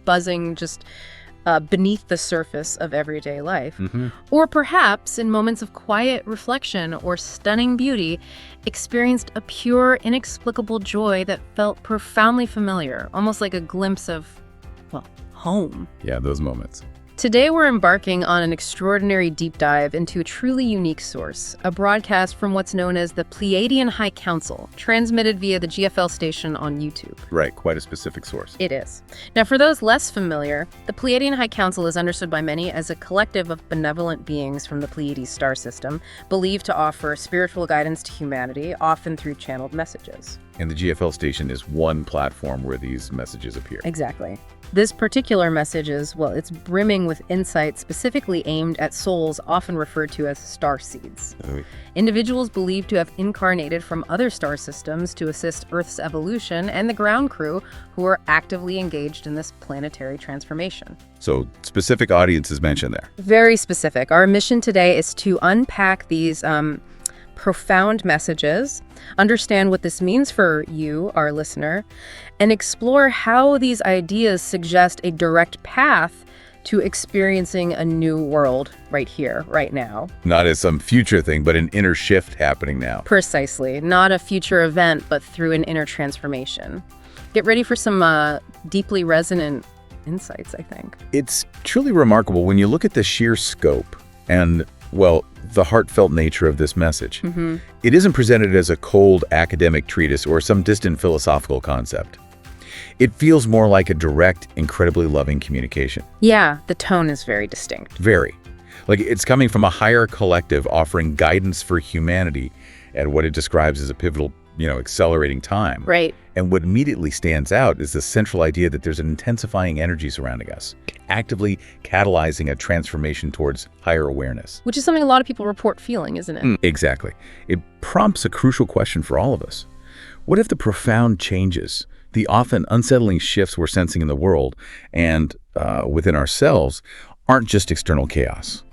buzzing just beneath the surface of everyday life. Mm-hmm. Or perhaps, in moments of quiet reflection or stunning beauty, experienced a pure, inexplicable joy that felt profoundly familiar, almost like a glimpse of, well, home. Yeah, those moments. Today we're embarking on an extraordinary deep dive into a truly unique source, a broadcast from what's known as the Pleiadian High Council, transmitted via the GFL Station on YouTube. Right, quite a specific source. It is. Now, for those less familiar, the Pleiadian High Council is understood by many as a collective of benevolent beings from the Pleiades star system, believed to offer spiritual guidance to humanity, often through channeled messages. And the GFL Station is one platform where these messages appear. Exactly. This particular message is, well, it's brimming with insight specifically aimed at souls often referred to as starseeds. Individuals believed to have incarnated from other star systems to assist Earth's evolution and the ground crew who are actively engaged in this planetary transformation. So specific audiences mentioned there. Very specific. Our mission today is to unpack these profound messages, understand what this means for you, our listener, and explore how these ideas suggest a direct path to experiencing a new world right here, right now. Not as some future thing, but an inner shift happening now. Precisely. Not a future event, but through an inner transformation. Get ready for some deeply resonant insights, I think. It's truly remarkable when you look at the sheer scope and, well, the heartfelt nature of this message. Mm-hmm. It isn't presented as a cold academic treatise or some distant philosophical concept. It feels more like a direct, incredibly loving communication. Yeah, the tone is very distinct. Very. Like it's coming from a higher collective offering guidance for humanity at what it describes as a pivotal, accelerating time. Right. And what immediately stands out is the central idea that there's an intensifying energy surrounding us, actively catalyzing a transformation towards higher awareness. Which is something a lot of people report feeling, isn't it? Exactly. It prompts a crucial question for all of us. What if the profound changes, the often unsettling shifts we're sensing in the world and within ourselves aren't just external chaos?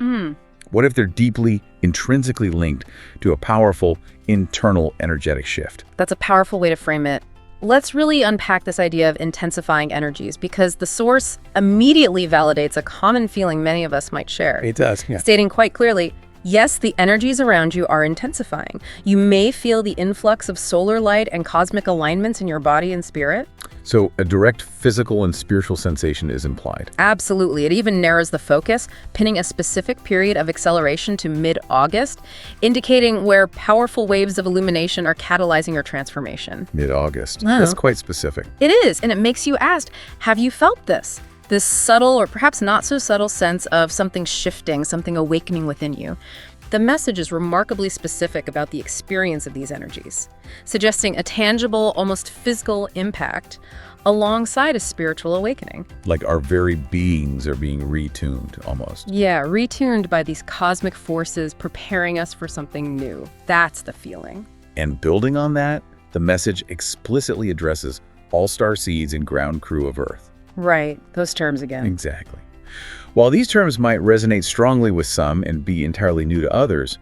What if they're deeply, intrinsically linked to a powerful, internal energetic shift? That's a powerful way to frame it. Let's really unpack this idea of intensifying energies, because the source immediately validates a common feeling many of us might share. It does, yeah. Stating quite clearly, yes, the energies around you are intensifying. You may feel the influx of solar light and cosmic alignments in your body and spirit. So a direct physical and spiritual sensation is implied. Absolutely. It even narrows the focus, pinning a specific period of acceleration to mid-August, indicating where powerful waves of illumination are catalyzing your transformation. Mid-August. Oh. That's quite specific. It is, and it makes you ask, have you felt this? This subtle or perhaps not so subtle sense of something shifting, something awakening within you. The message is remarkably specific about the experience of these energies, suggesting a tangible, almost physical impact alongside a spiritual awakening. Like our very beings are being retuned, almost. Yeah, retuned by these cosmic forces preparing us for something new. That's the feeling. And building on that, the message explicitly addresses all starseeds and ground crew of Earth. Right, those terms again. Exactly. While these terms might resonate strongly with some and be entirely new to others,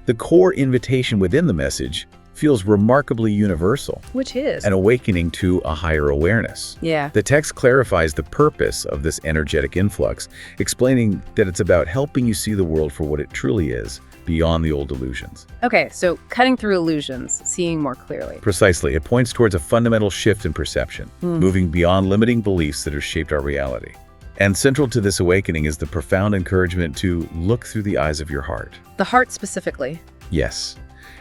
the core invitation within the message feels remarkably universal. Which is? An awakening to a higher awareness. Yeah. The text clarifies the purpose of this energetic influx, explaining that it's about helping you see the world for what it truly is, beyond the old illusions. Okay, so cutting through illusions, seeing more clearly. Precisely. It points towards a fundamental shift in perception, moving beyond limiting beliefs that have shaped our reality. And central to this awakening is the profound encouragement to look through the eyes of your heart. The heart specifically. Yes,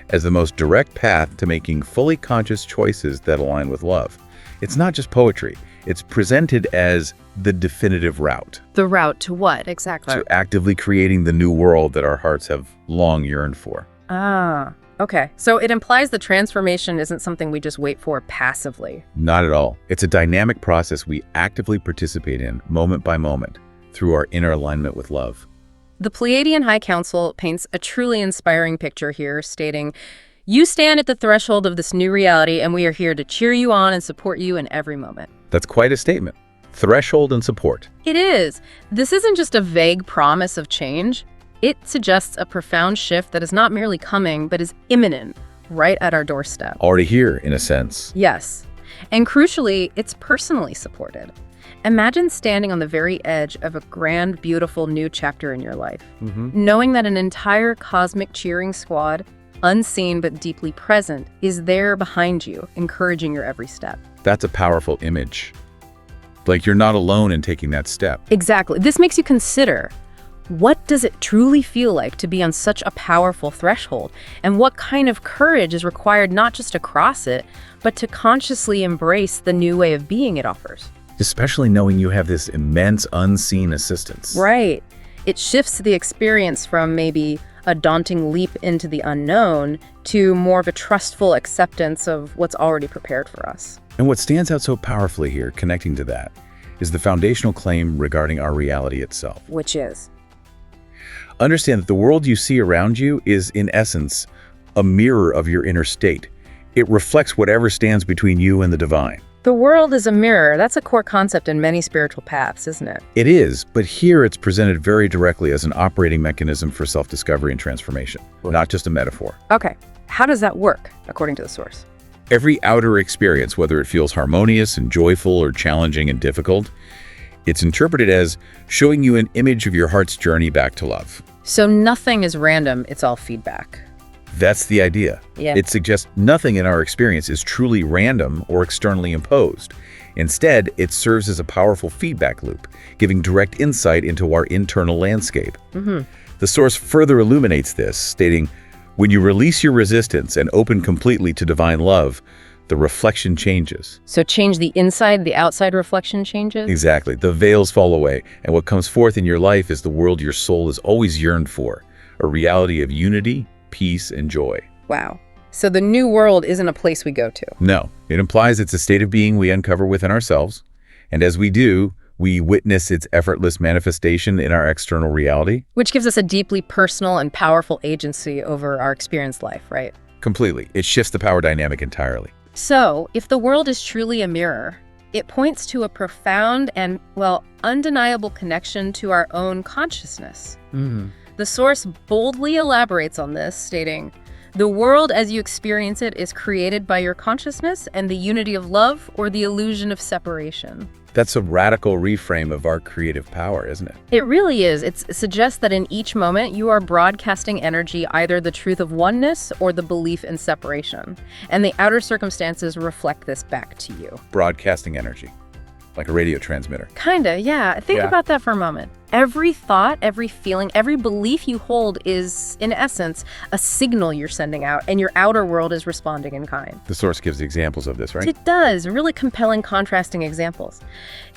as the most direct path to making fully conscious choices that align with love. It's not just poetry. It's presented as the definitive route. The route to what, exactly? To actively creating the new world that our hearts have long yearned for. Ah, okay. So it implies the transformation isn't something we just wait for passively. Not at all. It's a dynamic process we actively participate in, moment by moment, through our inner alignment with love. The Pleiadian High Council paints a truly inspiring picture here, stating, "You stand at the threshold of this new reality, and we are here to cheer you on and support you in every moment." That's quite a statement. Threshold and support. It is. This isn't just a vague promise of change. It suggests a profound shift that is not merely coming, but is imminent, right at our doorstep. Already here, in a sense. Yes. And crucially, it's personally supported. Imagine standing on the very edge of a grand, beautiful new chapter in your life, Mm-hmm. knowing that an entire cosmic cheering squad, unseen but deeply present, is there behind you, encouraging your every step. That's a powerful image. Like you're not alone in taking that step. Exactly. This makes you consider, what does it truly feel like to be on such a powerful threshold? And what kind of courage is required not just to cross it, but to consciously embrace the new way of being it offers? Especially knowing you have this immense unseen assistance. Right. It shifts the experience from maybe a daunting leap into the unknown to more of a trustful acceptance of what's already prepared for us. And what stands out so powerfully here, connecting to that, is the foundational claim regarding our reality itself. Which is? Understand that the world you see around you is, in essence, a mirror of your inner state. It reflects whatever stands between you and the divine. The world is a mirror. That's a core concept in many spiritual paths, isn't it? It is, but here it's presented very directly as an operating mechanism for self-discovery and transformation, not just a metaphor. Okay. How does that work, according to the source? Every outer experience, whether it feels harmonious and joyful or challenging and difficult, it's interpreted as showing you an image of your heart's journey back to love. So nothing is random, it's all feedback. That's the idea. Yeah. It suggests nothing in our experience is truly random or externally imposed. Instead, it serves as a powerful feedback loop, giving direct insight into our internal landscape. The source further illuminates this, stating, when you release your resistance and open completely to divine love, the reflection changes. So change the inside, the outside reflection changes? Exactly. The veils fall away, and what comes forth in your life is the world your soul has always yearned for, a reality of unity, peace, and joy. Wow. So the new world isn't a place we go to. No, it implies it's a state of being we uncover within ourselves, and as we do, we witness its effortless manifestation in our external reality. Which gives us a deeply personal and powerful agency over our experienced life, right? Completely. It shifts the power dynamic entirely. So, if the world is truly a mirror, it points to a profound and, well, undeniable connection to our own consciousness. The source boldly elaborates on this, stating, the world as you experience it is created by your consciousness and the unity of love or the illusion of separation. That's a radical reframe of our creative power, isn't it? It really is. It suggests that in each moment, you are broadcasting energy, either the truth of oneness or the belief in separation. And the outer circumstances reflect this back to you. Broadcasting energy, like a radio transmitter. Kinda, yeah. Think about that for a moment. Every thought, every feeling, every belief you hold is, in essence, a signal you're sending out, and your outer world is responding in kind. The source gives examples of this, right? It does. Really compelling, contrasting examples.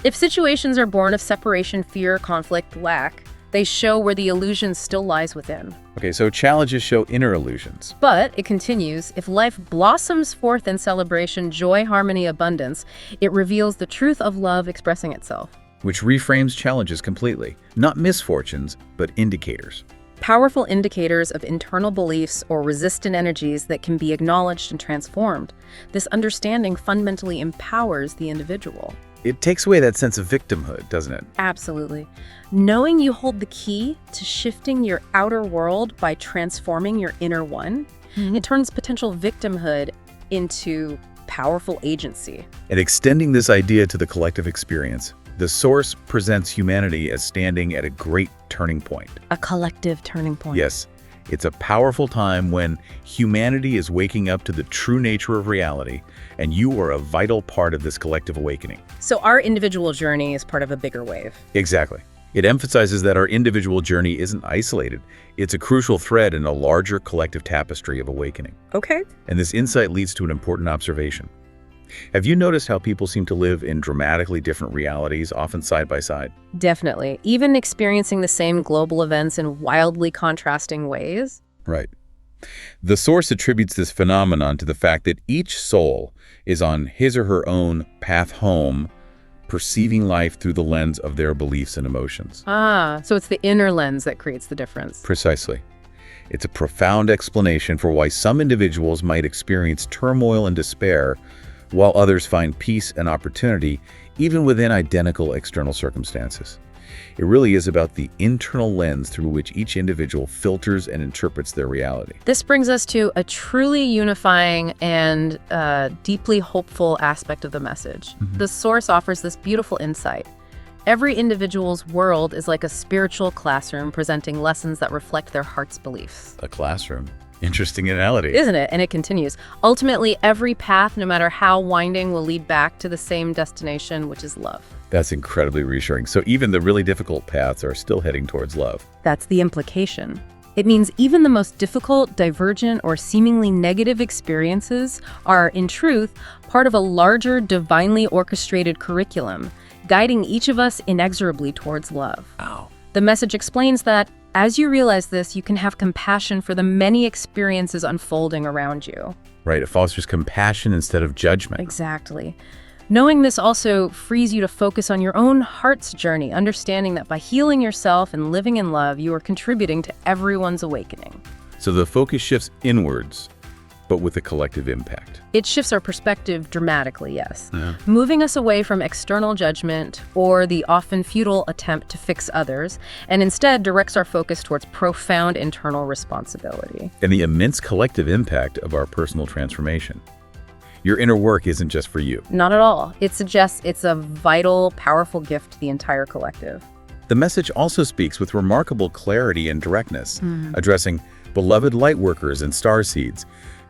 If situations are born of separation, fear, conflict, lack, they show where the illusion still lies within. Okay, so challenges show inner illusions. But, it continues, if life blossoms forth in celebration, joy, harmony, abundance, it reveals the truth of love expressing itself. Which reframes challenges completely. Not misfortunes, but indicators. Powerful indicators of internal beliefs or resistant energies that can be acknowledged and transformed. This understanding fundamentally empowers the individual. It takes away that sense of victimhood, doesn't it? Absolutely. Knowing you hold the key to shifting your outer world by transforming your inner one, it turns potential victimhood into powerful agency. And extending this idea to the collective experience, the source presents humanity as standing at a great turning point. A collective turning point. Yes, it's a powerful time when humanity is waking up to the true nature of reality, and you are a vital part of this collective awakening. So our individual journey is part of a bigger wave. Exactly. It emphasizes that our individual journey isn't isolated. It's a crucial thread in a larger collective tapestry of awakening. Okay. And this insight leads to an important observation. Have you noticed how people seem to live in dramatically different realities, often side by side? Definitely. Even experiencing the same global events in wildly contrasting ways. Right. The source attributes this phenomenon to the fact that each soul is on his or her own path home, perceiving life through the lens of their beliefs and emotions. So it's the inner lens that creates the difference. Precisely. It's a profound explanation for why some individuals might experience turmoil and despair, while others find peace and opportunity, even within identical external circumstances. It really is about the internal lens through which each individual filters and interprets their reality. This brings us to a truly unifying and deeply hopeful aspect of the message. The source offers this beautiful insight. Every individual's world is like a spiritual classroom presenting lessons that reflect their heart's beliefs. A classroom. Interesting analogy. Isn't it? And it continues. Ultimately, every path, no matter how winding, will lead back to the same destination, which is love. That's incredibly reassuring. So even the really difficult paths are still heading towards love. That's the implication. It means even the most difficult, divergent, or seemingly negative experiences are, in truth, part of a larger, divinely orchestrated curriculum, guiding each of us inexorably towards love. Wow. The message explains that, as you realize this, you can have compassion for the many experiences unfolding around you. Right, it fosters compassion instead of judgment. Exactly. Knowing this also frees you to focus on your own heart's journey, understanding that by healing yourself and living in love, you are contributing to everyone's awakening. So the focus shifts inwards, but with a collective impact. It shifts our perspective dramatically, yes. Moving us away from external judgment or the often futile attempt to fix others, and instead directs our focus towards profound internal responsibility. And the immense collective impact of our personal transformation. Your inner work isn't just for you. Not at all. It suggests it's a vital, powerful gift to the entire collective. The message also speaks with remarkable clarity and directness, addressing beloved lightworkers and starseeds.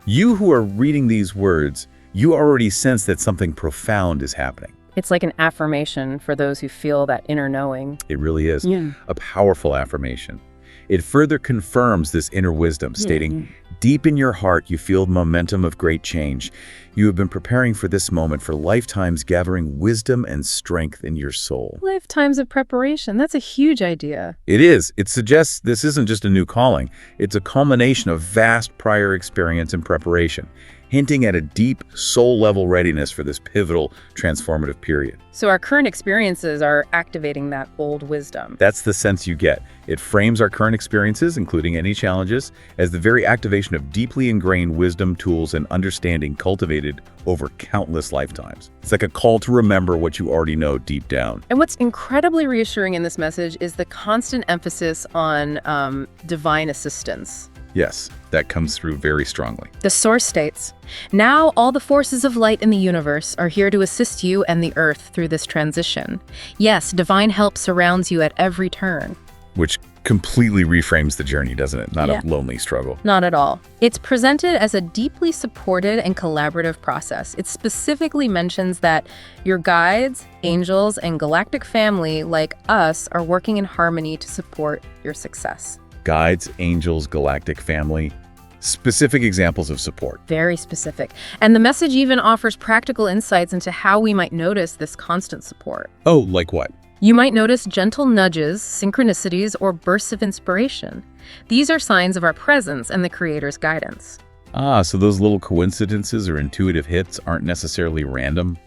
You who are reading these words, you already sense that something profound is happening. It's like an affirmation for those who feel that inner knowing. It really is a powerful affirmation. It further confirms this inner wisdom, stating, deep in your heart, you feel the momentum of great change. You have been preparing for this moment for lifetimes, gathering wisdom and strength in your soul. Lifetimes of preparation. That's a huge idea. It is. It suggests this isn't just a new calling. It's a culmination of vast prior experience and preparation, hinting at a deep, soul-level readiness for this pivotal, transformative period. So our current experiences are activating that old wisdom. That's the sense you get. It frames our current experiences, including any challenges, as the very activation of deeply ingrained wisdom, tools, and understanding cultivated over countless lifetimes. It's like a call to remember what you already know deep down. And what's incredibly reassuring in this message is the constant emphasis on divine assistance. Yes, that comes through very strongly. The source states, "Now all the forces of light in the universe are here to assist you and the Earth through this transition. Yes, divine help surrounds you at every turn." Which completely reframes the journey, doesn't it? Not a lonely struggle. Not at all. It's presented as a deeply supported and collaborative process. It specifically mentions that your guides, angels, and galactic family like us are working in harmony to support your success. Guides, angels, galactic family, specific examples of support. Very specific. And the message even offers practical insights into how we might notice this constant support. Oh, like what? You might notice gentle nudges, synchronicities, or bursts of inspiration. These are signs of our presence and the Creator's guidance. Ah, so those little coincidences or intuitive hits aren't necessarily random?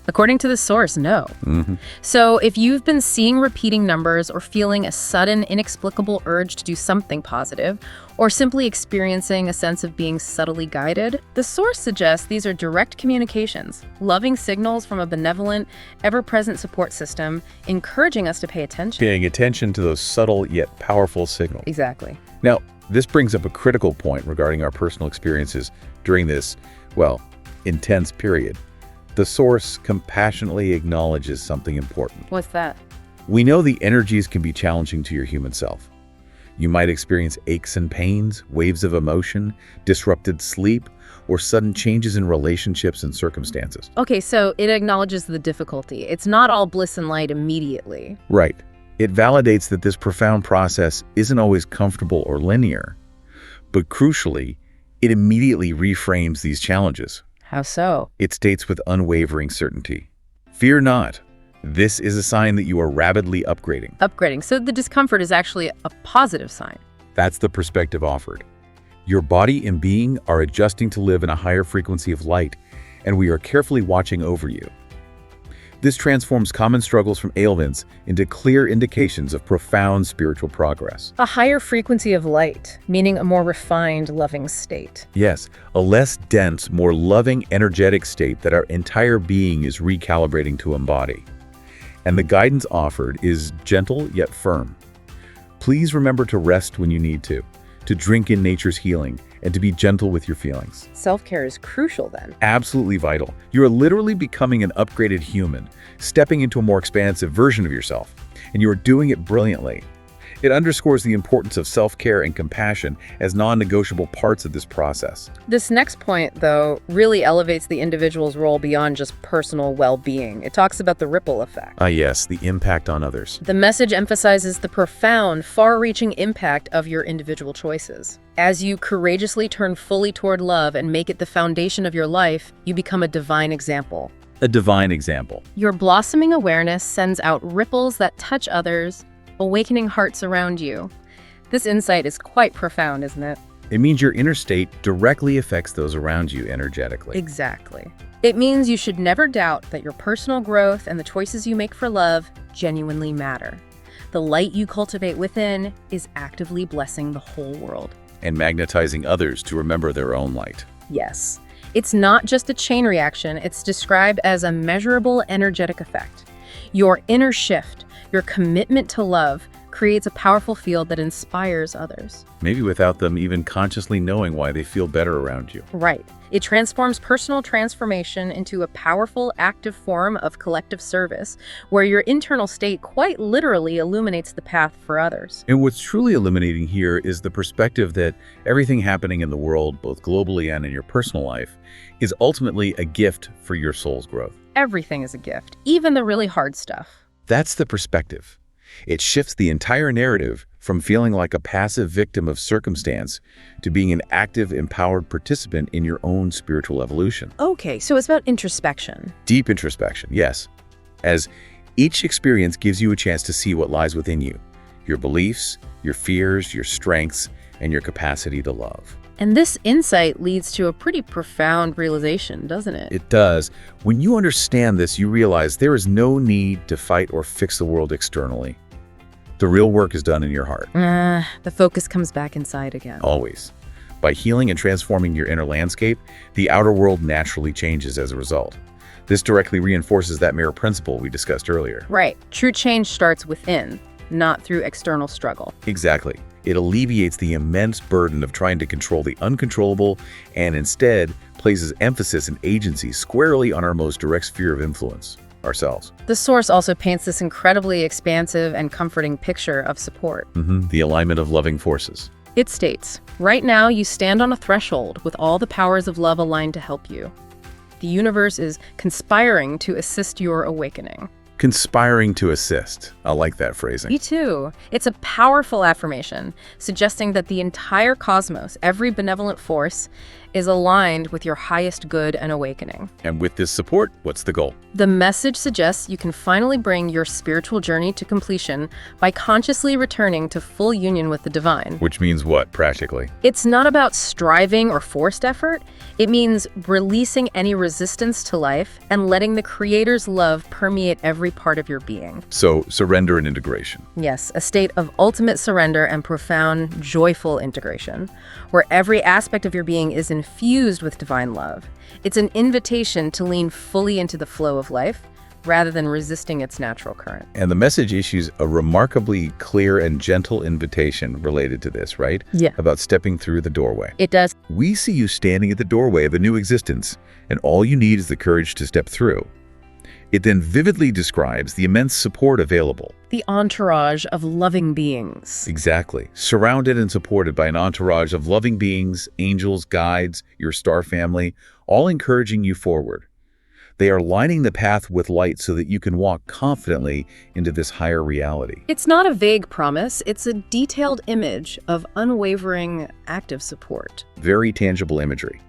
According to the source, no. So if you've been seeing repeating numbers or feeling a sudden, inexplicable urge to do something positive, or simply experiencing a sense of being subtly guided, the source suggests these are direct communications, loving signals from a benevolent, ever-present support system, encouraging us to pay attention. Paying attention to those subtle yet powerful signals. Exactly. Now, this brings up a critical point regarding our personal experiences during this, well, intense period. The source compassionately acknowledges something important. What's that? We know the energies can be challenging to your human self. You might experience aches and pains, waves of emotion, disrupted sleep, or sudden changes in relationships and circumstances. Okay, so it acknowledges the difficulty. It's not all bliss and light immediately. Right. It validates that this profound process isn't always comfortable or linear. But crucially, it immediately reframes these challenges. How so? It states with unwavering certainty, "Fear not. This is a sign that you are rapidly upgrading." Upgrading. So the discomfort is actually a positive sign. That's the perspective offered. Your body and being are adjusting to live in a higher frequency of light, and we are carefully watching over you. This transforms common struggles from ailments into clear indications of profound spiritual progress. A higher frequency of light, meaning a more refined, loving state. Yes, a less dense, more loving, energetic state that our entire being is recalibrating to embody. and the guidance offered is gentle yet firm. Please remember to rest when you need to drink in nature's healing, and to be gentle with your feelings. Self-care is crucial then. Absolutely vital. You are literally becoming an upgraded human, stepping into a more expansive version of yourself, and you are doing it brilliantly. It underscores the importance of self-care and compassion as non-negotiable parts of this process. This next point, though, really elevates the individual's role beyond just personal well-being. It talks about the ripple effect. Yes, the impact on others. The message emphasizes the profound, far-reaching impact of your individual choices. As you courageously turn fully toward love and make it the foundation of your life, you become a divine example. A divine example. Your blossoming awareness sends out ripples that touch others, awakening hearts around you. This insight is quite profound, isn't it? It means your inner state directly affects those around you energetically. Exactly. It means you should never doubt that your personal growth and the choices you make for love genuinely matter. The light you cultivate within is actively blessing the whole world. And magnetizing others to remember their own light. Yes. It's not just a chain reaction, it's described as a measurable energetic effect. Your inner shift, your commitment to love, creates a powerful field that inspires others. Maybe without them even consciously knowing why they feel better around you. Right. It transforms personal transformation into a powerful, active form of collective service, where your internal state quite literally illuminates the path for others. And what's truly illuminating here is the perspective that everything happening in the world, both globally and in your personal life, is ultimately a gift for your soul's growth. Everything is a gift, even the really hard stuff. That's the perspective. It shifts the entire narrative from feeling like a passive victim of circumstance to being an active, empowered participant in your own spiritual evolution. Okay, so it's about introspection. Deep introspection, yes. As each experience gives you a chance to see what lies within you, your beliefs, your fears, your strengths, and your capacity to love. And this insight leads to a pretty profound realization, doesn't it? It does. When you understand this, you realize there is no need to fight or fix the world externally. The real work is done in your heart. The focus comes back inside again. Always. By healing and transforming your inner landscape, the outer world naturally changes as a result. This directly reinforces that mirror principle we discussed earlier. Right. True change starts within, not through external struggle. Exactly. It alleviates the immense burden of trying to control the uncontrollable and instead places emphasis and agency squarely on our most direct sphere of influence, ourselves. The source also paints this incredibly expansive and comforting picture of support. The alignment of loving forces. It states, right now you stand on a threshold with all the powers of love aligned to help you. The universe is conspiring to assist your awakening. Conspiring to assist. I like that phrasing. Me too. It's a powerful affirmation, suggesting that the entire cosmos, every benevolent force, is aligned with your highest good and awakening. And with this support, what's the goal? The message suggests you can finally bring your spiritual journey to completion by consciously returning to full union with the divine. Which means what, practically? It's not about striving or forced effort. It means releasing any resistance to life and letting the Creator's love permeate every part of your being. So, surrender and integration. Yes, a state of ultimate surrender and profound, joyful integration, where every aspect of your being is infused with divine love. It's an invitation to lean fully into the flow of life, rather than resisting its natural current. And the message issues a remarkably clear and gentle invitation related to this, right? Yeah. About stepping through the doorway. It does. We see you standing at the doorway of a new existence, and all you need is the courage to step through. It then vividly describes the immense support available. The entourage of loving beings. Exactly. Surrounded and supported by an entourage of loving beings, angels, guides, your star family, all encouraging you forward. They are lining the path with light so that you can walk confidently into this higher reality. It's not a vague promise, it's a detailed image of unwavering, active support. Very tangible imagery.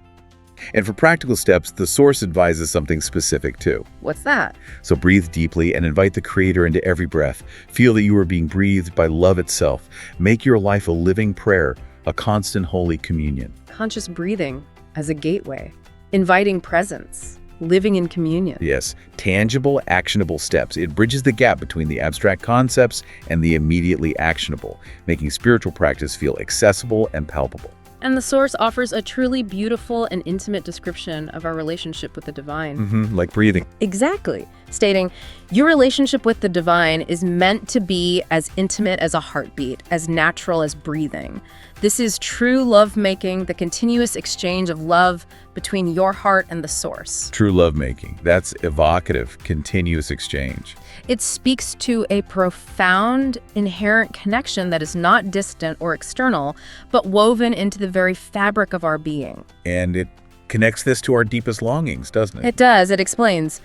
And for practical steps, the source advises something specific too. What's that? So breathe deeply and invite the Creator into every breath. Feel that you are being breathed by love itself. Make your life a living prayer, a constant holy communion. Conscious breathing as a gateway. Inviting presence. Living in communion. Yes, tangible, actionable steps. It bridges the gap between the abstract concepts and the immediately actionable, making spiritual practice feel accessible and palpable. And the source offers a truly beautiful and intimate description of our relationship with the divine. Like breathing. Exactly. stating, "Your relationship with the divine is meant to be as intimate as a heartbeat, as natural as breathing. This is true lovemaking, the continuous exchange of love between your heart and the source." True lovemaking. That's evocative, continuous exchange. It speaks to a profound, inherent connection that is not distant or external, but woven into the very fabric of our being. And it connects this to our deepest longings, doesn't it? It does. It explains,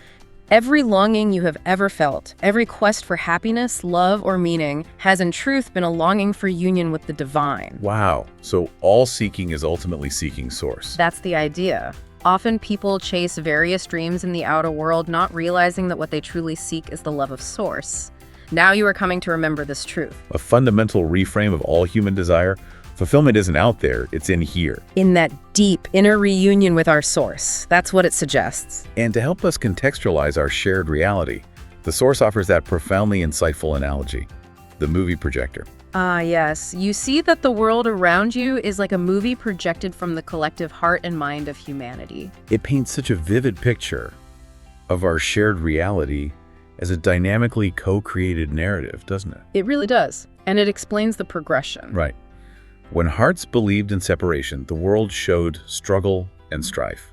"Every longing you have ever felt, every quest for happiness, love, or meaning has in truth been a longing for union with the divine." Wow. So all seeking is ultimately seeking source. That's the idea. Often people chase various dreams in the outer world, not realizing that what they truly seek is the love of source. Now you are coming to remember this truth. A fundamental reframe of all human desire. Fulfillment isn't out there, it's in here. In that deep inner reunion with our source. That's what it suggests. And to help us contextualize our shared reality, the source offers that profoundly insightful analogy, the movie projector. Ah, yes. You see that the world around you is like a movie projected from the collective heart and mind of humanity. It paints such a vivid picture of our shared reality as a dynamically co-created narrative, doesn't it? It really does. And it explains the progression. Right. When hearts believed in separation, the world showed struggle and strife.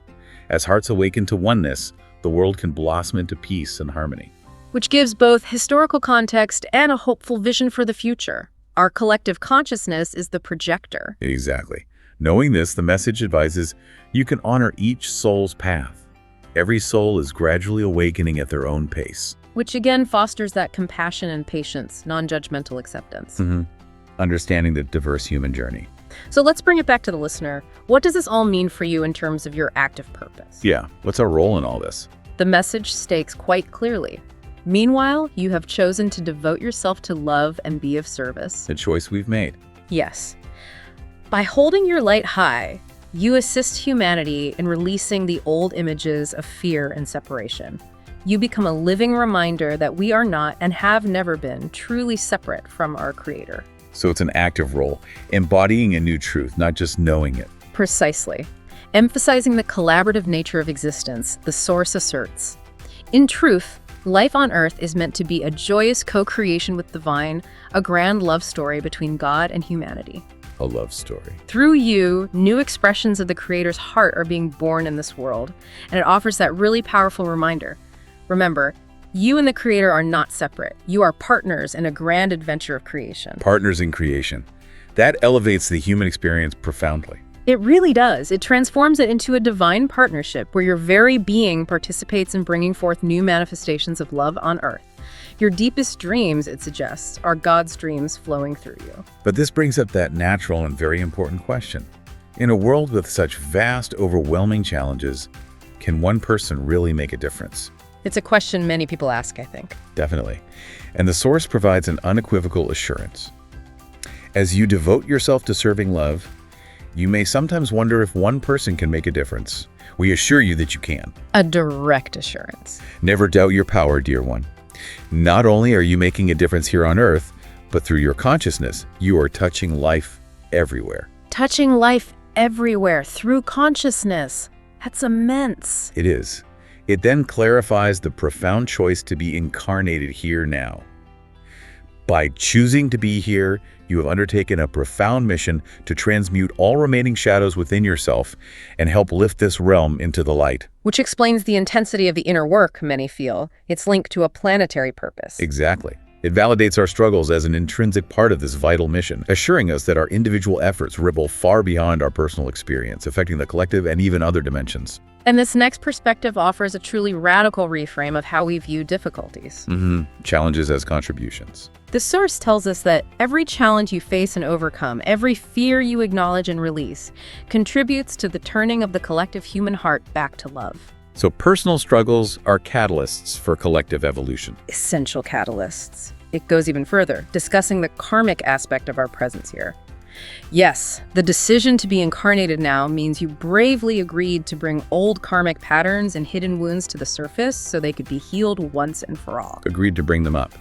As hearts awaken to oneness, the world can blossom into peace and harmony. Which gives both historical context and a hopeful vision for the future. Our collective consciousness is the projector. Exactly. Knowing this, the message advises you can honor each soul's path. Every soul is gradually awakening at their own pace. Which again fosters that compassion and patience, non-judgmental acceptance. Understanding the diverse human journey. So let's bring it back to the listener. What does this all mean for you in terms of your active purpose? Yeah, what's our role in all this? The message states quite clearly. Meanwhile, you have chosen to devote yourself to love and be of service. A choice we've made. Yes. By holding your light high, you assist humanity in releasing the old images of fear and separation. You become a living reminder that we are not and have never been truly separate from our Creator. So it's an active role, embodying a new truth, not just knowing it. Precisely. Emphasizing the collaborative nature of existence, the Source asserts. In truth, life on Earth is meant to be a joyous co-creation with the divine, a grand love story between God and humanity. A love story. Through you, new expressions of the Creator's heart are being born in this world, and it offers that really powerful reminder. Remember, you and the Creator are not separate. You are partners in a grand adventure of creation. Partners in creation. That elevates the human experience profoundly. It really does. It transforms it into a divine partnership where your very being participates in bringing forth new manifestations of love on Earth. Your deepest dreams, it suggests, are God's dreams flowing through you. But this brings up that natural and very important question. In a world with such vast, overwhelming challenges, can one person really make a difference? It's a question many people ask, I think. Definitely. And the Source provides an unequivocal assurance. As you devote yourself to serving love, you may sometimes wonder if one person can make a difference. We assure you that you can. A direct assurance. Never doubt your power, dear one. Not only are you making a difference here on Earth, but through your consciousness, you are touching life everywhere. Touching life everywhere through consciousness. That's immense. It is. It then clarifies the profound choice to be incarnated here now. By choosing to be here, you have undertaken a profound mission to transmute all remaining shadows within yourself and help lift this realm into the light. Which explains the intensity of the inner work, many feel. It's linked to a planetary purpose. Exactly. It validates our struggles as an intrinsic part of this vital mission, assuring us that our individual efforts ripple far beyond our personal experience, affecting the collective and even other dimensions. And this next perspective offers a truly radical reframe of how we view difficulties. Challenges as contributions. The Source tells us that every challenge you face and overcome, every fear you acknowledge and release, contributes to the turning of the collective human heart back to love. So personal struggles are catalysts for collective evolution. Essential catalysts. It goes even further, discussing the karmic aspect of our presence here. Yes, the decision to be incarnated now means you bravely agreed to bring old karmic patterns and hidden wounds to the surface so they could be healed once and for all. Agreed to bring them up.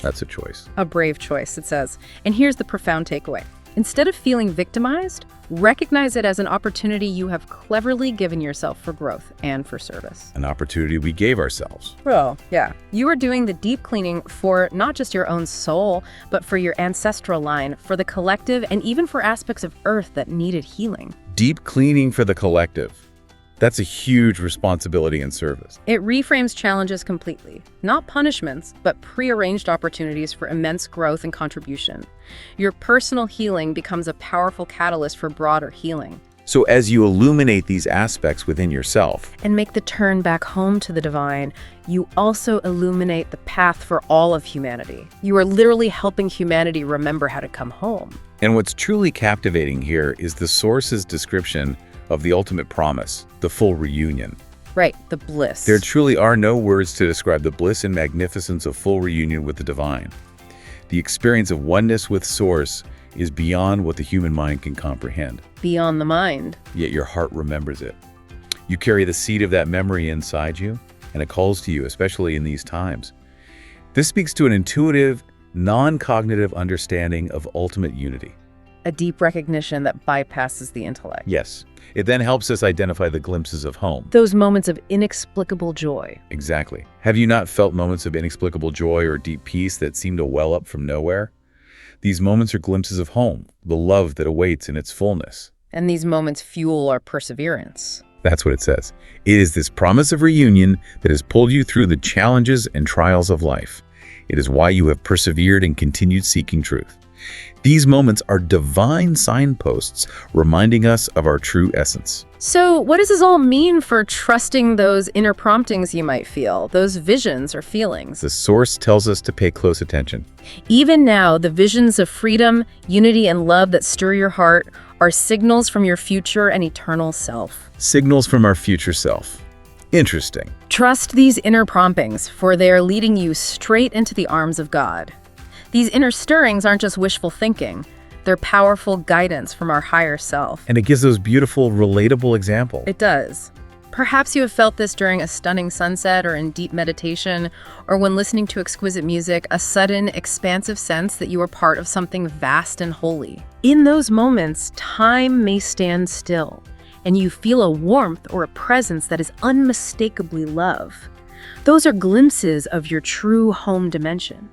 That's a choice. A brave choice, it says. And here's the profound takeaway. Instead of feeling victimized, recognize it as an opportunity you have cleverly given yourself for growth and for service. An opportunity we gave ourselves. Well, yeah. You are doing the deep cleaning for not just your own soul, but for your ancestral line, for the collective, and even for aspects of Earth that needed healing. Deep cleaning for the collective. That's a huge responsibility and service. It reframes challenges completely. Not punishments, but prearranged opportunities for immense growth and contribution. Your personal healing becomes a powerful catalyst for broader healing. So as you illuminate these aspects within yourself And make the turn back home to the divine, you also illuminate the path for all of humanity. You are literally helping humanity remember how to come home. And what's truly captivating here is the source's description of the ultimate promise, the full reunion. Right, the bliss. There truly are no words to describe the bliss and magnificence of full reunion with the divine. The experience of oneness with Source is beyond what the human mind can comprehend. Beyond the mind. Yet your heart remembers it. You carry the seed of that memory inside you, and it calls to you, especially in these times. This speaks to an intuitive, non-cognitive understanding of ultimate unity. A deep recognition that bypasses the intellect. Yes. It then helps us identify the glimpses of home. Those moments of inexplicable joy. Exactly. Have you not felt moments of inexplicable joy or deep peace that seem to well up from nowhere? These moments are glimpses of home, the love that awaits in its fullness. And these moments fuel our perseverance. That's what it says. It is this promise of reunion that has pulled you through the challenges and trials of life. It is why you have persevered and continued seeking truth. These moments are divine signposts reminding us of our true essence. So what does this all mean for trusting those inner promptings you might feel, those visions or feelings? The Source tells us to pay close attention. Even now, the visions of freedom, unity, and love that stir your heart are signals from your future and eternal self. Signals from our future self. Interesting. Trust these inner promptings, for they are leading you straight into the arms of God. These inner stirrings aren't just wishful thinking. They're powerful guidance from our higher self. And it gives those beautiful, relatable examples. It does. Perhaps you have felt this during a stunning sunset or in deep meditation, or when listening to exquisite music, a sudden, expansive sense that you are part of something vast and holy. In those moments, time may stand still, and you feel a warmth or a presence that is unmistakably love. Those are glimpses of your true home dimension.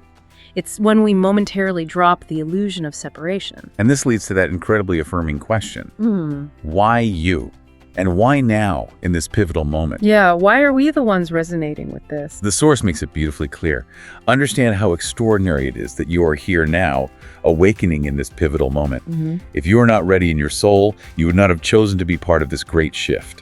It's when we momentarily drop the illusion of separation. And this leads to that incredibly affirming question. Why you? And why now in this pivotal moment? Yeah, why are we the ones resonating with this? The Source makes it beautifully clear. Understand how extraordinary it is that you are here now, awakening in this pivotal moment. If you are not ready in your soul, you would not have chosen to be part of this great shift.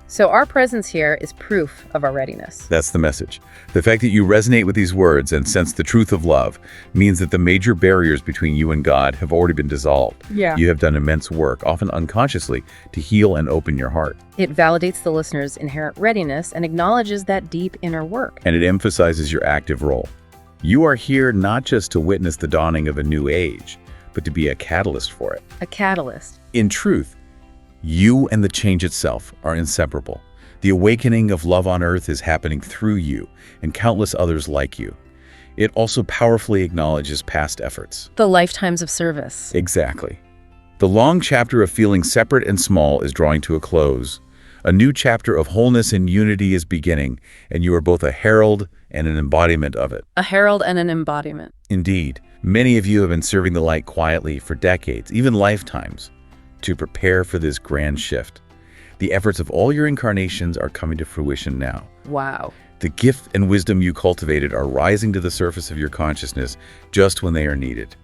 So our presence here is proof of our readiness. That's the message. The fact that you resonate with these words and sense the truth of love means that the major barriers between you and God have already been dissolved. Yeah. You have done immense work, often unconsciously, to heal and open your heart. It validates the listener's inherent readiness and acknowledges that deep inner work. And it emphasizes your active role. You are here not just to witness the dawning of a new age, but to be a catalyst for it. A catalyst. In truth, you and the change itself are inseparable. The awakening of love on earth is happening through you and countless others like you. It also powerfully acknowledges past efforts. The lifetimes of service. Exactly. The long chapter of feeling separate and small is drawing to a close. A new chapter of wholeness and unity is beginning, and you are both a herald and an embodiment of it. A herald and an embodiment. Indeed, many of you have been serving the light quietly for decades, even lifetimes, to prepare for this grand shift. The efforts of all your incarnations are coming to fruition now. Wow. The gift and wisdom you cultivated are rising to the surface of your consciousness just when they are needed.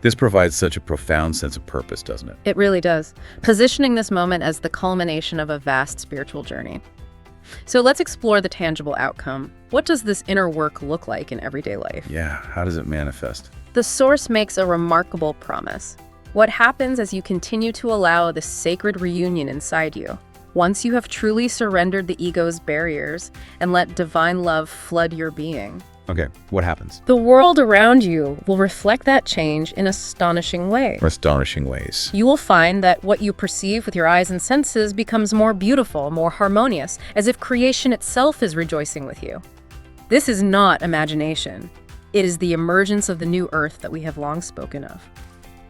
This provides such a profound sense of purpose, doesn't it? It really does. Positioning this moment as the culmination of a vast spiritual journey. So let's explore the tangible outcome. What does this inner work look like in everyday life? Yeah, how does it manifest? The Source makes a remarkable promise. What happens as you continue to allow the sacred reunion inside you? Once you have truly surrendered the ego's barriers and let divine love flood your being, Okay, what happens? the world around you will reflect that change in astonishing ways. Astonishing ways. You will find that what you perceive with your eyes and senses becomes more beautiful, more harmonious, as if creation itself is rejoicing with you. This is not imagination. It is the emergence of the new earth that we have long spoken of.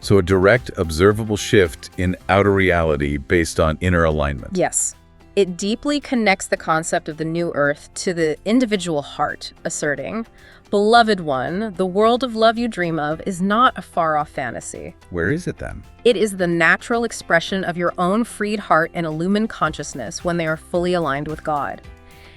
So a direct, observable shift in outer reality based on inner alignment. Yes. It deeply connects the concept of the new earth to the individual heart, asserting, "Beloved one, the world of love you dream of is not a far-off fantasy. Where is it then? It is the natural expression of your own freed heart and illumined consciousness when they are fully aligned with God."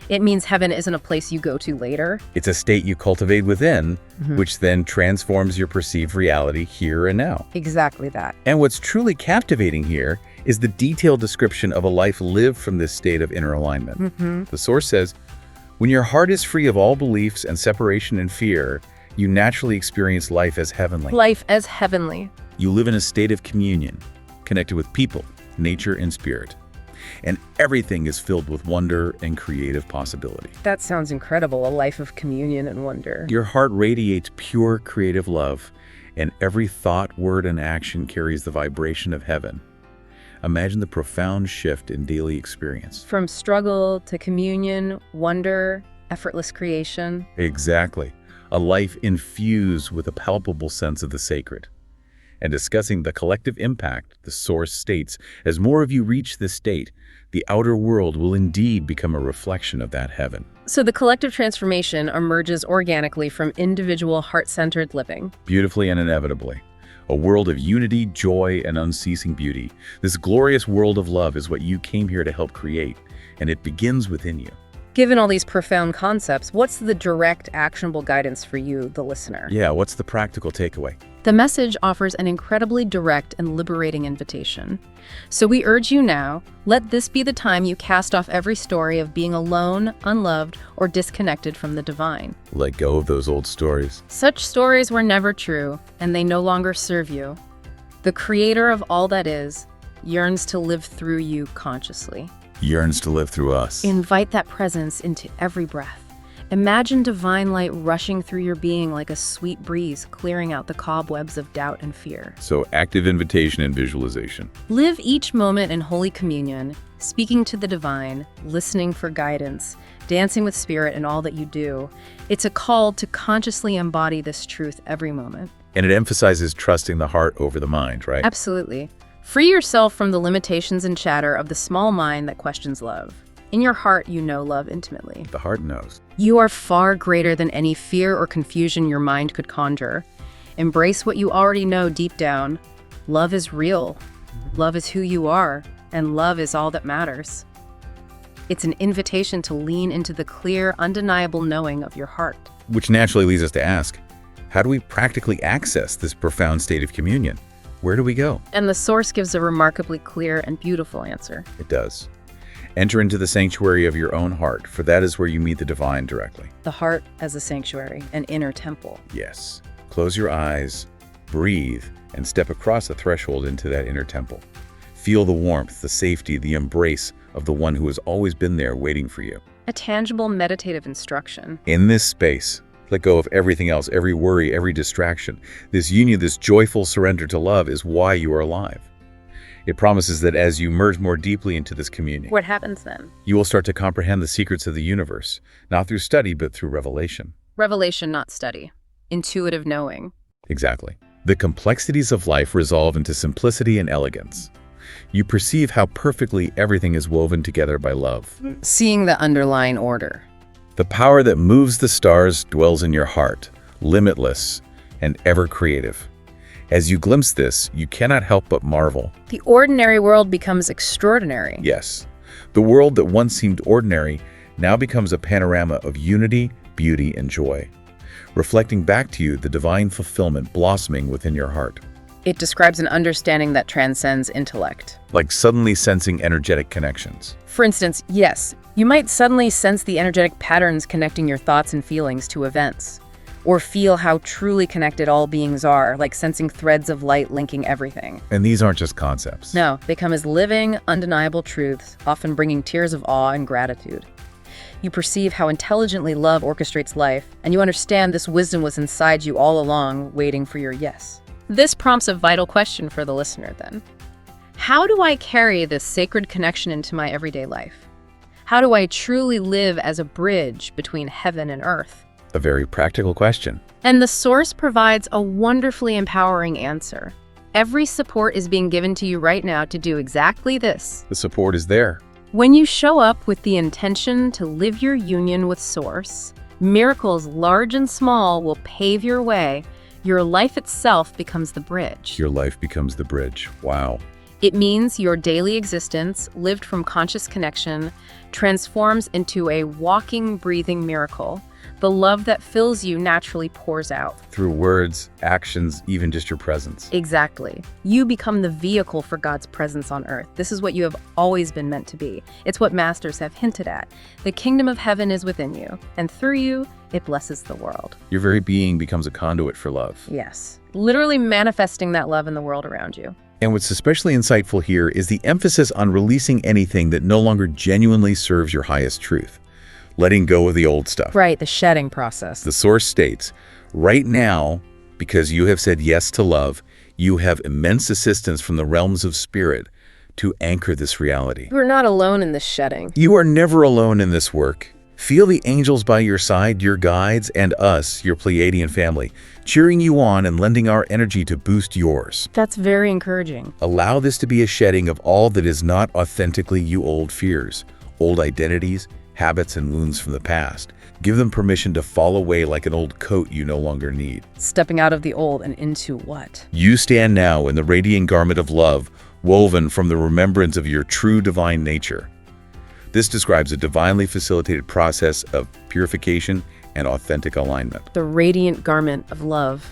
It means heaven isn't a place you go to later. It's a state you cultivate within, which then transforms your perceived reality here and now. Exactly that. And what's truly captivating here is the detailed description of a life lived from this state of inner alignment. The source says, when your heart is free of all beliefs and separation and fear, you naturally experience life as heavenly. Life as heavenly. You live in a state of communion, connected with people, nature, and spirit. And everything is filled with wonder and creative possibility. That sounds incredible, a life of communion and wonder. Your heart radiates pure creative love, and every thought, word, and action carries the vibration of heaven. Imagine the profound shift in daily experience. From struggle to communion, wonder, effortless creation. Exactly. A life infused with a palpable sense of the sacred. And discussing the collective impact, the source states, as more of you reach this state, the outer world will indeed become a reflection of that heaven. So the collective transformation emerges organically from individual heart-centered living. Beautifully and inevitably. A world of unity, joy, and unceasing beauty. This glorious world of love is what you came here to help create, and it begins within you. Given all these profound concepts, what's the direct, actionable guidance for you, the listener? Yeah, what's the practical takeaway? The message offers an incredibly direct and liberating invitation. So we urge you now, let this be the time you cast off every story of being alone, unloved, or disconnected from the divine. Let go of those old stories. Such stories were never true, and they no longer serve you. The creator of all that is yearns to live through you consciously. Yearns to live through us. Invite that presence into every breath. Imagine divine light rushing through your being like a sweet breeze, clearing out the cobwebs of doubt and fear. So active invitation and visualization. Live each moment in holy communion, speaking to the divine, listening for guidance, dancing with spirit in all that you do. It's a call to consciously embody this truth every moment. And it emphasizes trusting the heart over the mind, right? Absolutely. Free yourself from the limitations and chatter of the small mind that questions love. In your heart, you know love intimately. The heart knows. You are far greater than any fear or confusion your mind could conjure. Embrace what you already know deep down. Love is real. Love is who you are, and love is all that matters. It's an invitation to lean into the clear, undeniable knowing of your heart. Which naturally leads us to ask, how do we practically access this profound state of communion? Where do we go? And the source gives a remarkably clear and beautiful answer. It does. Enter into the sanctuary of your own heart, for that is where you meet the divine directly. The heart as a sanctuary, an inner temple. Yes. Close your eyes, breathe, and step across the threshold into that inner temple. Feel the warmth, the safety, the embrace of the one who has always been there waiting for you. A tangible meditative instruction. In this space, let go of everything else, every worry, every distraction. This union, this joyful surrender to love is why you are alive. It promises that as you merge more deeply into this communion, What happens then? you will start to comprehend the secrets of the universe, not through study, but through revelation. Revelation, not study. Intuitive knowing. Exactly. The complexities of life resolve into simplicity and elegance. You perceive how perfectly everything is woven together by love. Seeing the underlying order. The power that moves the stars dwells in your heart, limitless and ever creative. As you glimpse this, you cannot help but marvel. The ordinary world becomes extraordinary. Yes, the world that once seemed ordinary now becomes a panorama of unity, beauty, and joy, reflecting back to you the divine fulfillment blossoming within your heart. It describes an understanding that transcends intellect. Like suddenly sensing energetic connections. For instance, yes, you might suddenly sense the energetic patterns connecting your thoughts and feelings to events, or feel how truly connected all beings are, like sensing threads of light linking everything. And these aren't just concepts. No, they come as living, undeniable truths, often bringing tears of awe and gratitude. You perceive how intelligently love orchestrates life, and you understand this wisdom was inside you all along, waiting for your yes. This prompts a vital question for the listener then. How do I carry this sacred connection into my everyday life? How do I truly live as a bridge between heaven and earth? A very practical question. And the source provides a wonderfully empowering answer. Every support is being given to you right now to do exactly this. The support is there. When you show up with the intention to live your union with Source, miracles large and small will pave your way. Your life itself becomes the bridge. Your life becomes the bridge. Wow. It means your daily existence, lived from conscious connection, transforms into a walking, breathing miracle. The love that fills you naturally pours out. Through words, actions, even just your presence. Exactly. You become the vehicle for God's presence on earth. This is what you have always been meant to be. It's what masters have hinted at. The kingdom of heaven is within you, and through you, it blesses the world. Your very being becomes a conduit for love. Yes. Literally manifesting that love in the world around you. And what's especially insightful here is the emphasis on releasing anything that no longer genuinely serves your highest truth. Letting go of the old stuff. Right, the shedding process. The Source states, right now, because you have said yes to love, you have immense assistance from the realms of spirit to anchor this reality. We're not alone in this shedding. You are never alone in this work. Feel the angels by your side, your guides, and us, your Pleiadian family, cheering you on and lending our energy to boost yours. That's very encouraging. Allow this to be a shedding of all that is not authentically you old fears, old identities, habits and wounds from the past. Give them permission to fall away like an old coat you no longer need. Stepping out of the old and into what? You stand now in the radiant garment of love, woven from the remembrance of your true divine nature. This describes a divinely facilitated process of purification and authentic alignment. The radiant garment of love.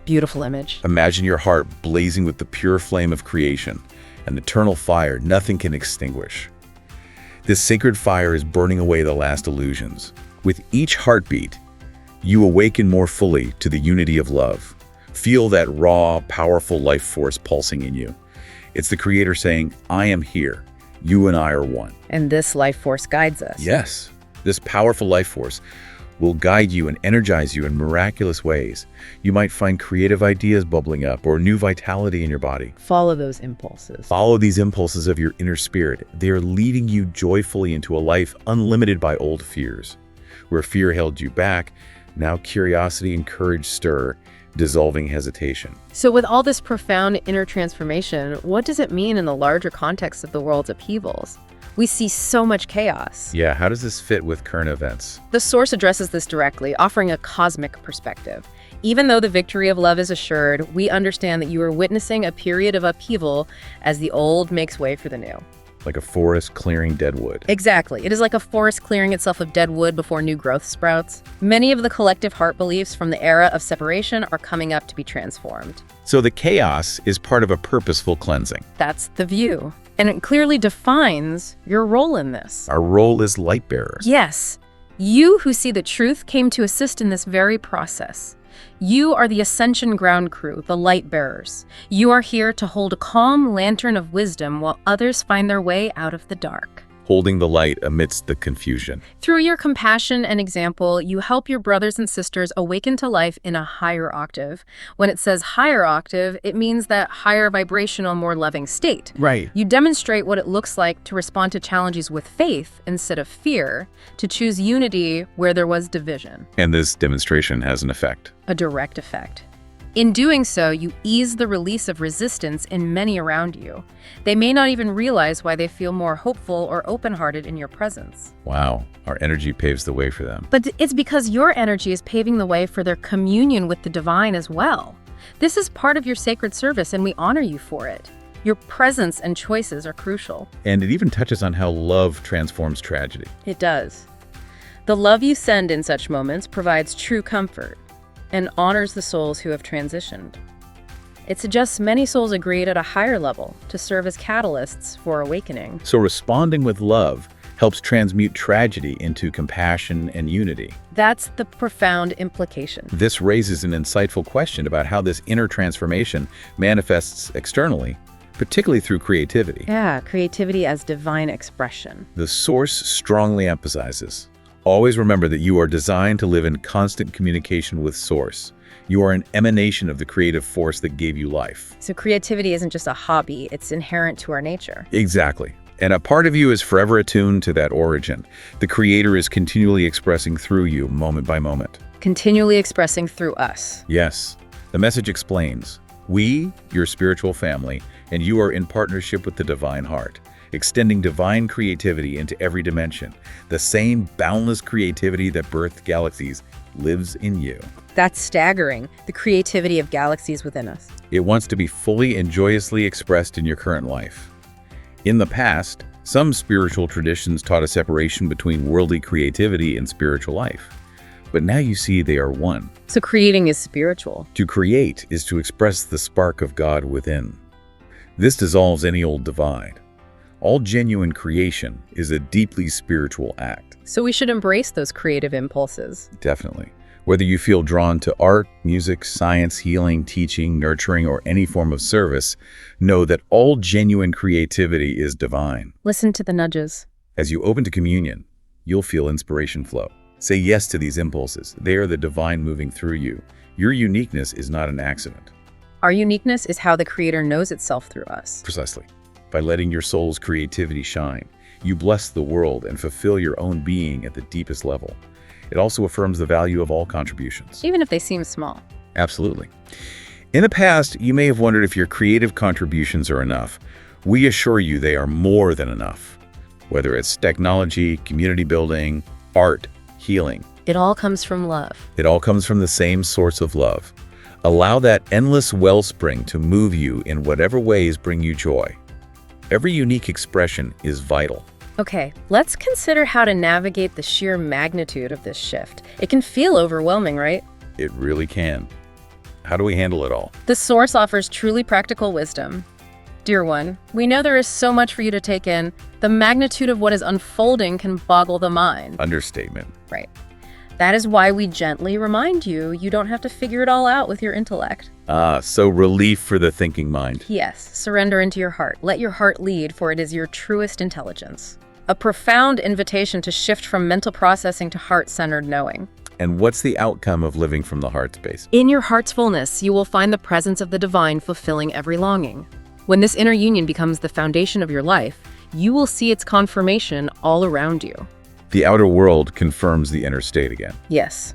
Beautiful image. Imagine your heart blazing with the pure flame of creation, an eternal fire nothing can extinguish. This sacred fire is burning away the last illusions. With each heartbeat, you awaken more fully to the unity of love. Feel that raw, powerful life force pulsing in you. It's the Creator saying, I am here. You and I are one. And this life force guides us. Yes, this powerful life force will guide you and energize you in miraculous ways. You might find creative ideas bubbling up or new vitality in your body. Follow those impulses. Follow these impulses of your inner spirit. They are leading you joyfully into a life unlimited by old fears. Where fear held you back, now curiosity and courage stir, dissolving hesitation. So with all this profound inner transformation, what does it mean in the larger context of the world's upheavals? We see so much chaos. Yeah, how does this fit with current events? The Source addresses this directly, offering a cosmic perspective. Even though the victory of love is assured, we understand that you are witnessing a period of upheaval as the old makes way for the new. Like a forest clearing dead wood. Exactly. It is like a forest clearing itself of dead wood before new growth sprouts. Many of the collective heart beliefs from the era of separation are coming up to be transformed. So the chaos is part of a purposeful cleansing. That's the view. And it clearly defines your role in this. Our role is light bearers. Yes. You who see the truth came to assist in this very process. You are the ascension ground crew, the light bearers. You are here to hold a calm lantern of wisdom while others find their way out of the dark. Holding the light amidst the confusion. Through your compassion and example, you help your brothers and sisters awaken to life in a higher octave. When it says higher octave, it means that higher vibrational, more loving state. Right. You demonstrate what it looks like to respond to challenges with faith instead of fear, to choose unity where there was division. And this demonstration has an effect. A direct effect. In doing so, you ease the release of resistance in many around you. They may not even realize why they feel more hopeful or open-hearted in your presence. Wow, our energy paves the way for them. But it's because your energy is paving the way for their communion with the divine as well. This is part of your sacred service, and we honor you for it. Your presence and choices are crucial. And it even touches on how love transforms tragedy. It does. The love you send in such moments provides true comfort and honors the souls who have transitioned. It suggests many souls agreed at a higher level to serve as catalysts for awakening. So responding with love helps transmute tragedy into compassion and unity. That's the profound implication. This raises an insightful question about how this inner transformation manifests externally, particularly through creativity. Yeah, creativity as divine expression. The Source strongly emphasizes, always remember that you are designed to live in constant communication with Source. You are an emanation of the creative force that gave you life. So creativity isn't just a hobby, it's inherent to our nature. Exactly. And a part of you is forever attuned to that origin. The Creator is continually expressing through you, moment by moment. Continually expressing through us. Yes. The message explains, We, your spiritual family, and you are in partnership with the Divine Heart, extending divine creativity into every dimension. The same boundless creativity that birthed galaxies lives in you. That's staggering, the creativity of galaxies within us. It wants to be fully and joyously expressed in your current life. In the past, some spiritual traditions taught a separation between worldly creativity and spiritual life. But now you see they are one. So creating is spiritual. To create is to express the spark of God within. This dissolves any old divide. All genuine creation is a deeply spiritual act. So we should embrace those creative impulses. Definitely. Whether you feel drawn to art, music, science, healing, teaching, nurturing, or any form of service, know that all genuine creativity is divine. Listen to the nudges. As you open to communion, you'll feel inspiration flow. Say yes to these impulses. They are the divine moving through you. Your uniqueness is not an accident. Our uniqueness is how the Creator knows itself through us. Precisely. By letting your soul's creativity shine, you bless the world and fulfill your own being at the deepest level. It also affirms the value of all contributions. Even if they seem small. Absolutely. In the past, you may have wondered if your creative contributions are enough. We assure you they are more than enough. Whether it's technology, community building, art, healing. It all comes from love. It all comes from the same source of love. Allow that endless wellspring to move you in whatever ways bring you joy. Every unique expression is vital. Okay, let's consider how to navigate the sheer magnitude of this shift. It can feel overwhelming, right? It really can. How do we handle it all? The source offers truly practical wisdom. Dear one, we know there is so much for you to take in. The magnitude of what is unfolding can boggle the mind. Understatement. Right. That is why we gently remind you don't have to figure it all out with your intellect. So relief for the thinking mind. Yes, surrender into your heart. Let your heart lead, for it is your truest intelligence. A profound invitation to shift from mental processing to heart-centered knowing. And what's the outcome of living from the heart space? In your heart's fullness, you will find the presence of the divine fulfilling every longing. When this inner union becomes the foundation of your life, you will see its confirmation all around you. The outer world confirms the inner state again. Yes.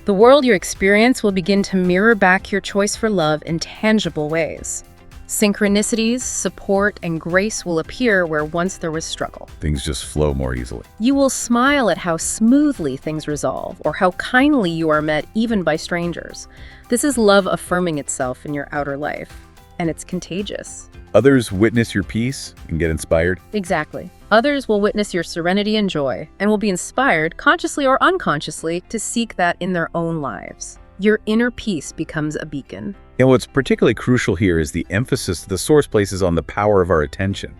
The world you experience will begin to mirror back your choice for love in tangible ways. Synchronicities, support, and grace will appear where once there was struggle. Things just flow more easily. You will smile at how smoothly things resolve, or how kindly you are met even by strangers. This is love affirming itself in your outer life, and it's contagious. Others witness your peace and get inspired. Exactly. Others will witness your serenity and joy, and will be inspired, consciously or unconsciously, to seek that in their own lives. Your inner peace becomes a beacon. And what's particularly crucial here is the emphasis the source places on the power of our attention,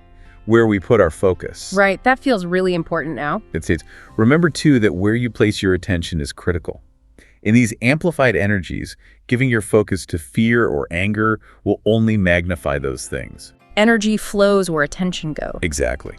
where we put our focus. Right, that feels really important now. It states, remember too that where you place your attention is critical. In these amplified energies, giving your focus to fear or anger will only magnify those things. Energy flows where attention goes. Exactly.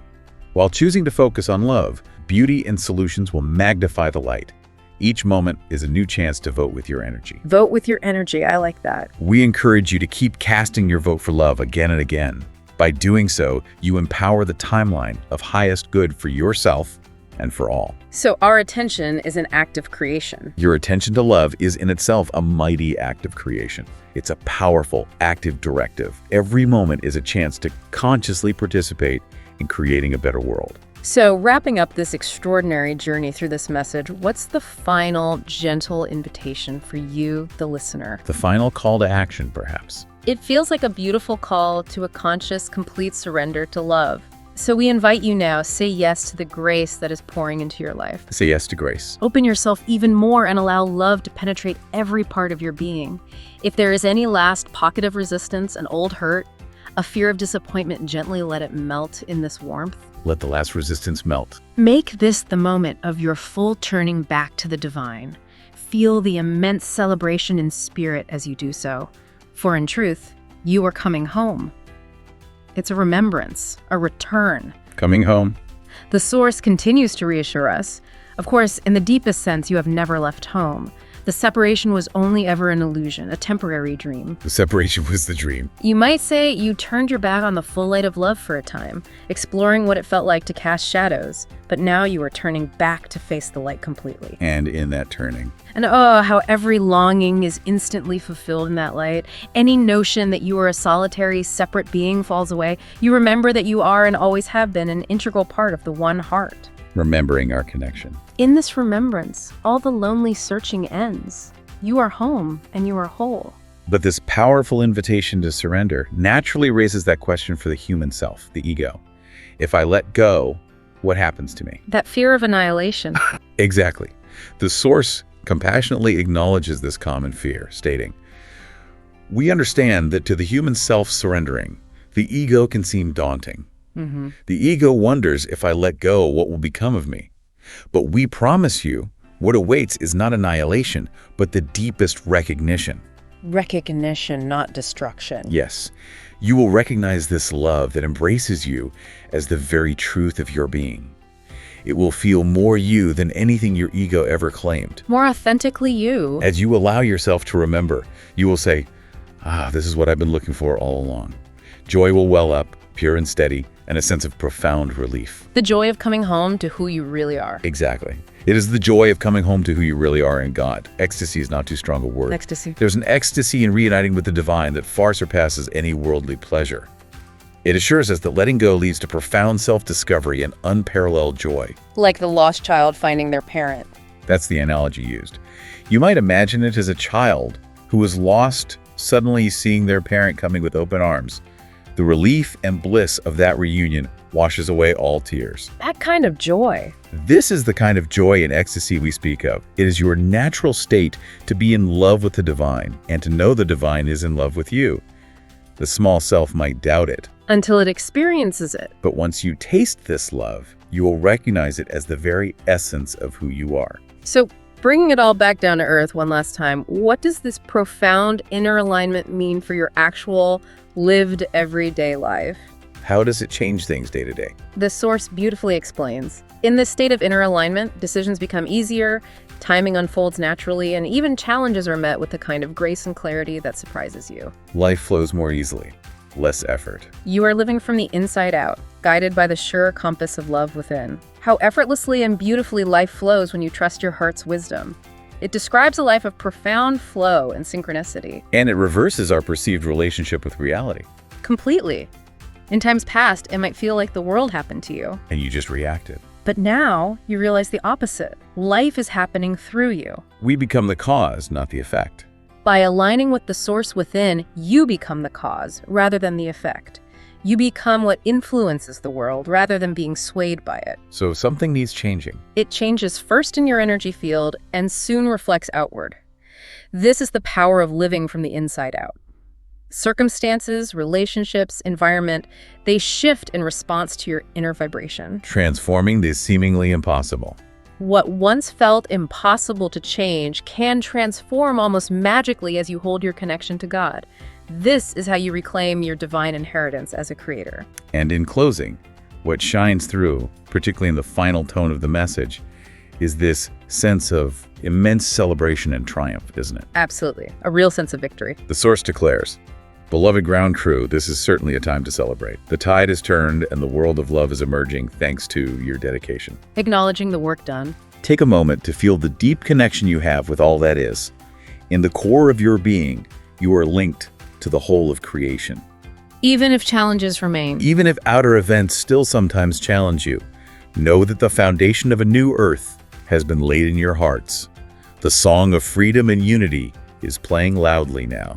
While choosing to focus on love, beauty and solutions will magnify the light. Each moment is a new chance to vote with your energy. Vote with your energy, I like that. We encourage you to keep casting your vote for love again and again. By doing so, you empower the timeline of highest good for yourself and for all. So our attention is an act of creation. Your attention to love is in itself a mighty act of creation. It's a powerful, active directive. Every moment is a chance to consciously participate in creating a better world. So wrapping up this extraordinary journey through this message, what's the final gentle invitation for you, the listener? The final call to action, perhaps. It feels like a beautiful call to a conscious, complete surrender to love. So we invite you now, say yes to the grace that is pouring into your life. Say yes to grace. Open yourself even more and allow love to penetrate every part of your being. If there is any last pocket of resistance, an old hurt, a fear of disappointment, gently let it melt in this warmth. Let the last resistance melt. Make this the moment of your full turning back to the divine. Feel the immense celebration in spirit as you do so. For in truth, you are coming home. It's a remembrance, a return. Coming home. The source continues to reassure us. Of course, in the deepest sense, you have never left home. The The separation was only ever an illusion, a temporary dream. The separation was the dream. You might say you turned your back on the full light of love for a time, exploring what it felt like to cast shadows, but now you are turning back to face the light completely. And in that turning. And oh, how every longing is instantly fulfilled in that light. Any notion that you are a solitary, separate being falls away. You remember that you are and always have been an integral part of the one heart. Remembering our connection. In this remembrance, all the lonely searching ends. You are home and you are whole. But this powerful invitation to surrender naturally raises that question for the human self, the ego. If I let go, what happens to me? That fear of annihilation. Exactly. The Source compassionately acknowledges this common fear, stating, "We understand that to the human self surrendering, the ego can seem daunting. The ego wonders, if I let go, what will become of me? But we promise you, what awaits is not annihilation, but the deepest recognition." Recognition, not destruction. Yes, you will recognize this love that embraces you as the very truth of your being. It will feel more you than anything your ego ever claimed. More authentically you. As you allow yourself to remember, you will say, this is what I've been looking for all along. Joy will well up, pure and steady, and a sense of profound relief. The joy of coming home to who you really are. Exactly. It is the joy of coming home to who you really are in God. Ecstasy is not too strong a word. Ecstasy. There's an ecstasy in reuniting with the divine that far surpasses any worldly pleasure. It assures us that letting go leads to profound self-discovery and unparalleled joy. Like the lost child finding their parent. That's the analogy used. You might imagine it as a child who was lost, suddenly seeing their parent coming with open arms. The relief and bliss of that reunion washes away all tears. That kind of joy. This is the kind of joy and ecstasy we speak of. It is your natural state to be in love with the divine and to know the divine is in love with you. The small self might doubt it. Until it experiences it. But once you taste this love, you will recognize it as the very essence of who you are. So, bringing it all back down to earth one last time, what does this profound inner alignment mean for your actual lived everyday life? How does it change things day to day? The Source beautifully explains. In this state of inner alignment, decisions become easier, timing unfolds naturally, and even challenges are met with the kind of grace and clarity that surprises you. Life flows more easily, less effort. You are living from the inside out, guided by the sure compass of love within. How effortlessly and beautifully life flows when you trust your heart's wisdom. It describes a life of profound flow and synchronicity. And it reverses our perceived relationship with reality. Completely. In times past, it might feel like the world happened to you. And you just reacted. But now, you realize the opposite. Life is happening through you. We become the cause, not the effect. By aligning with the Source within, you become the cause rather than the effect. You become what influences the world rather than being swayed by it. So something needs changing. It changes first in your energy field and soon reflects outward. This is the power of living from the inside out. Circumstances, relationships, environment, they shift in response to your inner vibration. Transforming the seemingly impossible. What once felt impossible to change can transform almost magically as you hold your connection to God. This is how you reclaim your divine inheritance as a creator. And in closing, what shines through, particularly in the final tone of the message, is this sense of immense celebration and triumph, isn't it? Absolutely. A real sense of victory. The Source declares, "Beloved ground crew, this is certainly a time to celebrate. The tide has turned and the world of love is emerging thanks to your dedication." Acknowledging the work done. Take a moment to feel the deep connection you have with all that is. In the core of your being, you are linked to the whole of creation. Even if challenges remain. Even if outer events still sometimes challenge you, know that the foundation of a new earth has been laid in your hearts. The song of freedom and unity is playing loudly now.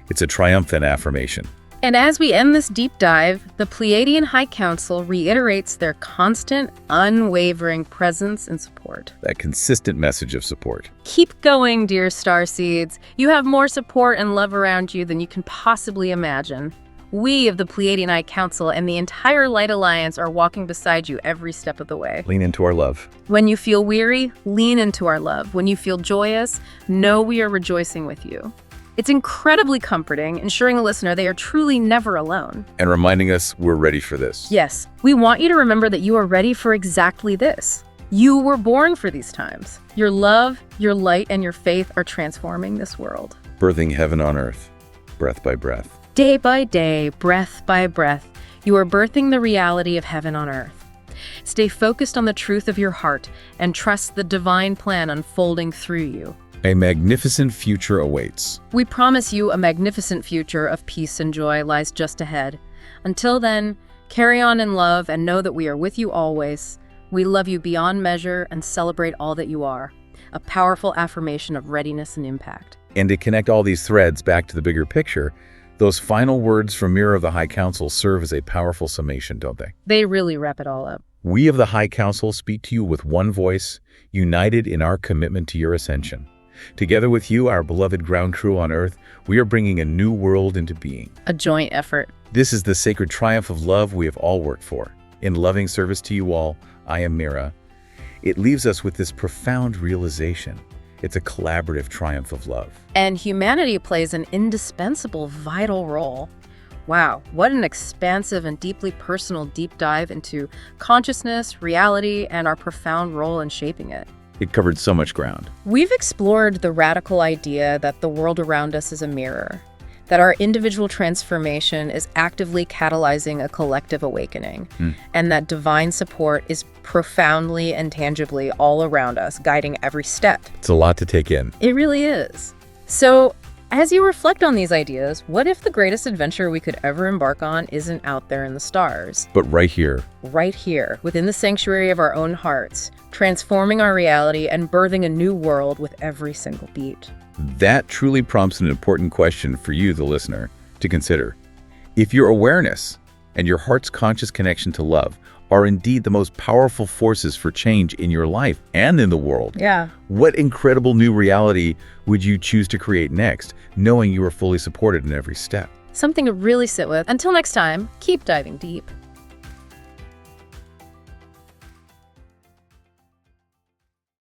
It's a triumphant affirmation. And as we end this deep dive, the Pleiadian High Council reiterates their constant, unwavering presence and support. That consistent message of support. Keep going, dear Starseeds. You have more support and love around you than you can possibly imagine. We of the Pleiadian High Council and the entire Light Alliance are walking beside you every step of the way. Lean into our love. When you feel weary, lean into our love. When you feel joyous, know we are rejoicing with you. It's incredibly comforting, ensuring the listener they are truly never alone. And reminding us we're ready for this. Yes, we want you to remember that you are ready for exactly this. You were born for these times. Your love, your light, and your faith are transforming this world. Birthing heaven on earth, breath by breath. Day by day, breath by breath, you are birthing the reality of heaven on earth. Stay focused on the truth of your heart and trust the divine plan unfolding through you. A magnificent future awaits. We promise you a magnificent future of peace and joy lies just ahead. Until then, carry on in love and know that we are with you always. We love you beyond measure and celebrate all that you are. A powerful affirmation of readiness and impact. And to connect all these threads back to the bigger picture, those final words from Mira of the High Council serve as a powerful summation, don't they? They really wrap it all up. We of the High Council speak to you with one voice, united in our commitment to your ascension. Together with you, our beloved ground crew on Earth, we are bringing a new world into being. A joint effort. This is the sacred triumph of love we have all worked for. In loving service to you all, I am Mira. It leaves us with this profound realization. It's a collaborative triumph of love. And humanity plays an indispensable, vital role. Wow, what an expansive and deeply personal deep dive into consciousness, reality, and our profound role in shaping it. It covered so much ground. We've explored the radical idea that the world around us is a mirror, that our individual transformation is actively catalyzing a collective awakening, and that divine support is profoundly and tangibly all around us, guiding every step. It's a lot to take in. It really is. So, as you reflect on these ideas, what if the greatest adventure we could ever embark on isn't out there in the stars? But right here, Within the sanctuary of our own hearts, transforming our reality and birthing a new world with every single beat. that truly prompts an important question for you, the listener, to consider. If your awareness and your heart's conscious connection to love are indeed the most powerful forces for change in your life and in the world, what incredible new reality would you choose to create next, knowing you are fully supported in every step? Something to really sit with. Until next time, keep diving deep.